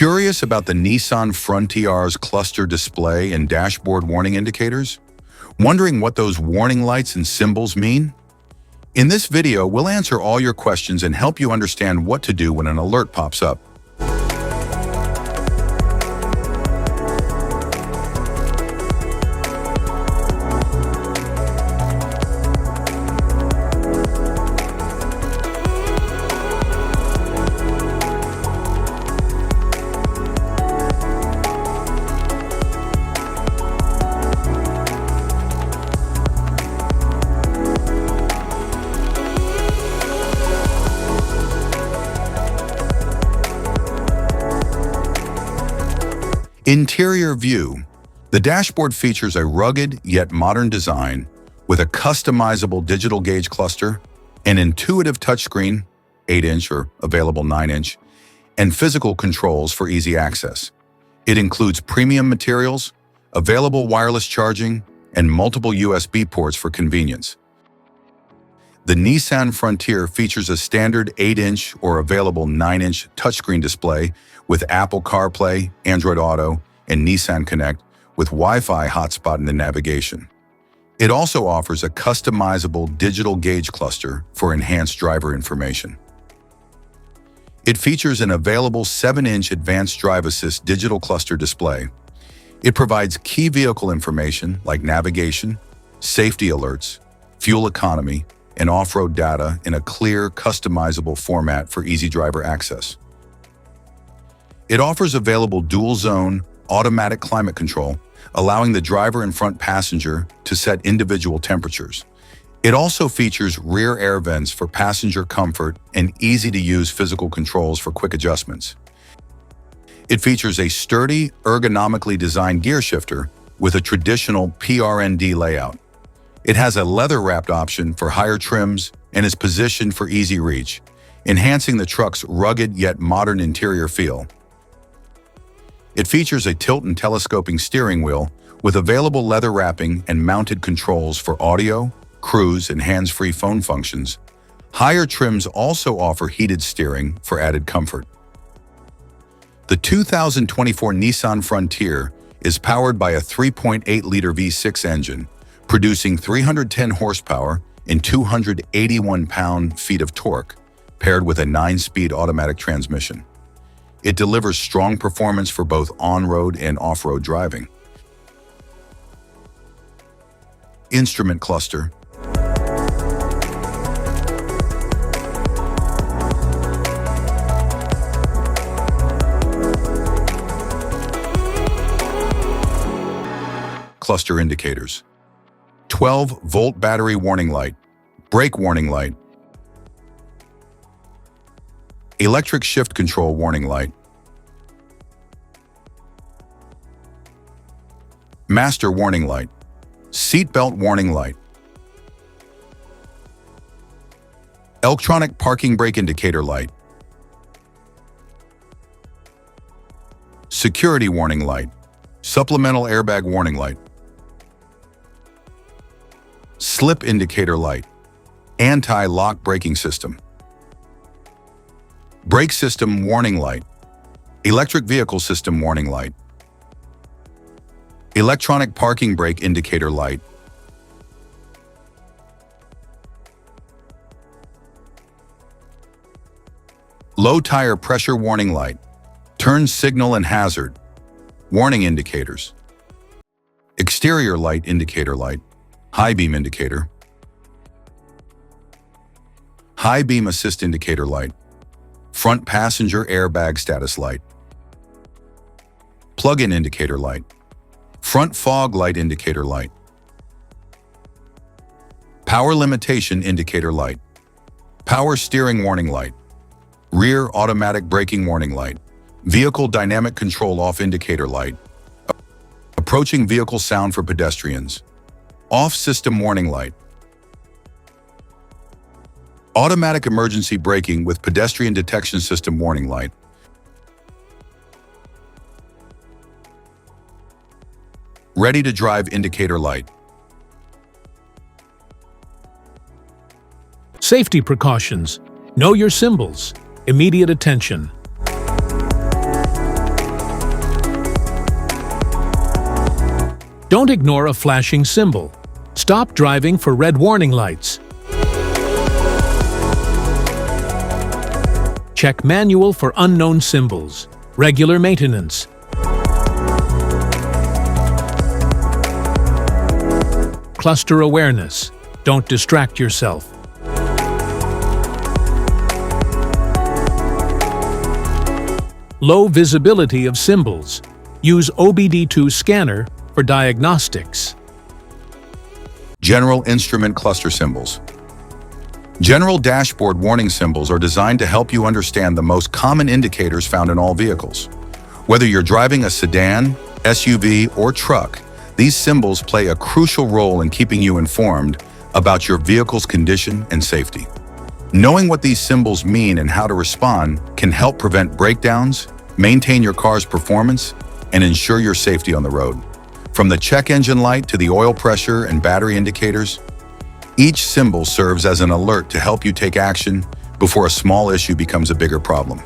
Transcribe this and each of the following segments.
Curious about the Nissan Frontier's cluster display and dashboard warning indicators? Wondering what those warning lights and symbols mean? In this video, we'll answer all your questions and help you understand what to do when an alert pops up. Interior view. The dashboard features a rugged yet modern design with a customizable digital gauge cluster, an intuitive touchscreen, 8-inch or available 9-inch, and physical controls for easy access. It includes premium materials, available wireless charging, and multiple USB ports for convenience. The Nissan Frontier features a standard 8-inch or available 9-inch touchscreen display with Apple CarPlay, Android Auto, and Nissan Connect with Wi-Fi hotspot in the navigation. It also offers a customizable digital gauge cluster for enhanced driver information. It features an available 7-inch advanced drive assist digital cluster display. It provides key vehicle information like navigation, safety alerts, fuel economy, and off-road data in a clear, customizable format for easy driver access. It offers available dual-zone, automatic climate control, allowing the driver and front passenger to set individual temperatures. It also features rear air vents for passenger comfort and easy-to-use physical controls for quick adjustments. It features a sturdy, ergonomically designed gear shifter with a traditional PRND layout. It has a leather-wrapped option for higher trims and is positioned for easy reach, enhancing the truck's rugged yet modern interior feel. It features a tilt and telescoping steering wheel with available leather wrapping and mounted controls for audio, cruise, and hands-free phone functions. Higher trims also offer heated steering for added comfort. The 2024 Nissan Frontier is powered by a 3.8-liter V6 engine, producing 310 horsepower and 281 pound-feet of torque, paired with a 9-speed automatic transmission. It delivers strong performance for both on-road and off-road driving. Instrument cluster. Cluster indicators. 12-volt battery warning light, brake warning light, electric shift control warning light, master warning light, seat belt warning light, electronic parking brake indicator light, security warning light, supplemental airbag warning light, slip indicator light, anti-lock braking system, brake system warning light, electric vehicle system warning light, electronic parking brake indicator light, low tire pressure warning light, turn signal and hazard, warning indicators, exterior light indicator light, high beam indicator, high beam assist indicator light, front passenger airbag status light, plug-in indicator light, front fog light indicator light, power limitation indicator light, power steering warning light, rear automatic braking warning light, vehicle dynamic control off indicator light, approaching vehicle sound for pedestrians, off system warning light, automatic emergency braking with pedestrian detection system warning light, ready to drive indicator light. Safety precautions. Know your symbols. Immediate attention. Don't ignore a flashing symbol. Stop driving for red warning lights. Check manual for unknown symbols. Regular maintenance. Cluster awareness. Don't distract yourself. Low visibility of symbols. Use OBD2 scanner for diagnostics. General instrument cluster symbols. General dashboard warning symbols are designed to help you understand the most common indicators found in all vehicles. Whether you're driving a sedan, SUV, or truck, these symbols play a crucial role in keeping you informed about your vehicle's condition and safety. Knowing what these symbols mean and how to respond can help prevent breakdowns, maintain your car's performance, and ensure your safety on the road. From the check engine light to the oil pressure and battery indicators, each symbol serves as an alert to help you take action before a small issue becomes a bigger problem.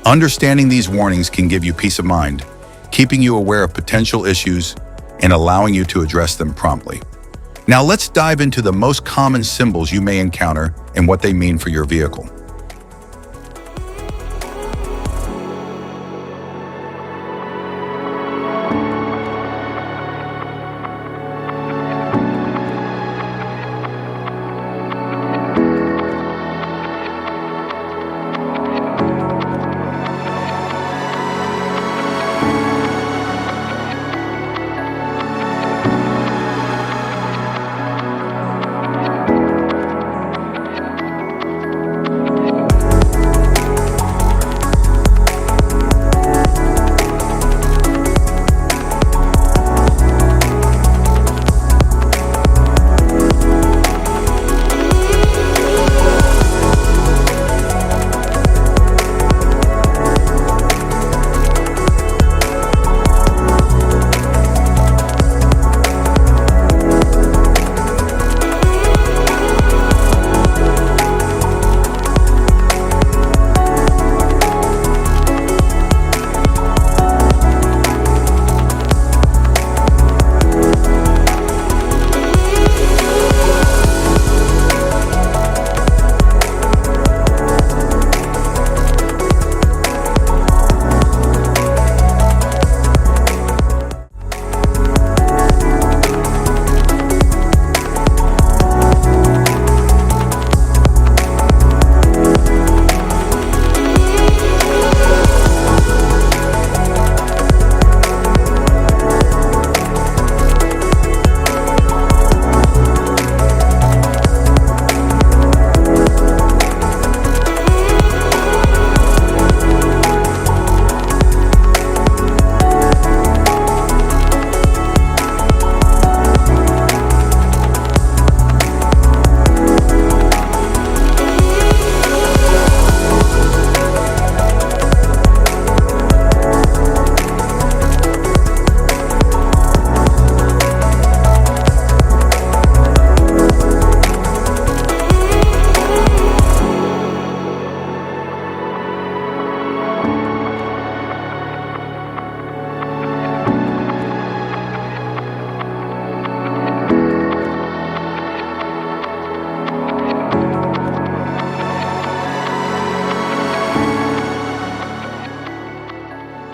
Understanding these warnings can give you peace of mind, keeping you aware of potential issues and allowing you to address them promptly. Now let's dive into the most common symbols you may encounter and what they mean for your vehicle.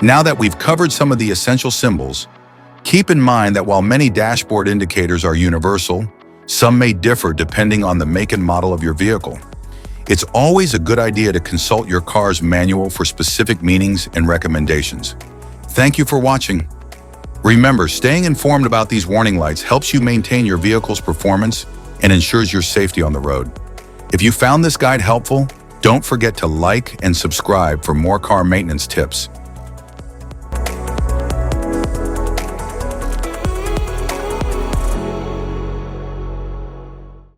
Now that we've covered some of the essential symbols, keep in mind that while many dashboard indicators are universal, some may differ depending on the make and model of your vehicle. It's always a good idea to consult your car's manual for specific meanings and recommendations. Thank you for watching. Remember, staying informed about these warning lights helps you maintain your vehicle's performance and ensures your safety on the road. If you found this guide helpful, don't forget to like and subscribe for more car maintenance tips.